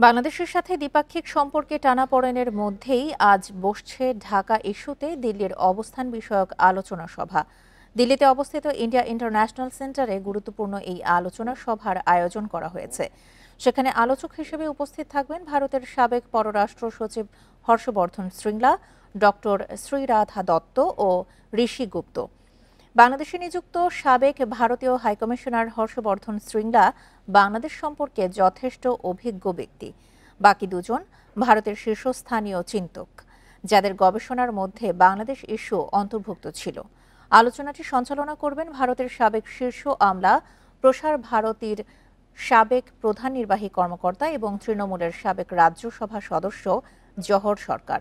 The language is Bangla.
বাংলাদেশের সাথে দ্বিপাক্ষিক সম্পর্কে টানাপোড়েনের মধ্যেই আজ বসছে ঢাকা ইস্যুতে দিল্লির অবস্থান বিষয়ক আলোচনা সভা। দিল্লিতে অবস্থিত ইন্ডিয়া ইন্টারন্যাশনাল সেন্টারে গুরুত্বপূর্ণ এই আলোচনা সভার আয়োজন করা হয়েছে। সেখানে আলোচক হিসেবে উপস্থিত থাকবেন ভারতের সাবেক পররাষ্ট্র সচিব হর্ষবর্ধন শ্রীংলা, ডক্টর শ্রীরাধা দত্ত ও ঋষি গুপ্ত। বাংলাদেশে নিযুক্ত সাবেক ভারতীয় হাইকমিশনার হর্ষবর্ধন শ্রীংলা বাংলাদেশ সম্পর্কে যথেষ্ট অভিজ্ঞ ব্যক্তি। বাকি দুজন ভারতের শীর্ষস্থানীয় চিন্তক, যাদের গবেষণার মধ্যে বাংলাদেশ ইস্যু অন্তর্ভুক্ত ছিল। আলোচনাটি সঞ্চালনা করবেন ভারতের সাবেক শীর্ষ আমলা, প্রসার ভারতীর সাবেক প্রধান নির্বাহী কর্মকর্তা এবং তৃণমূলের সাবেক রাজ্যসভা সদস্য জহর সরকার।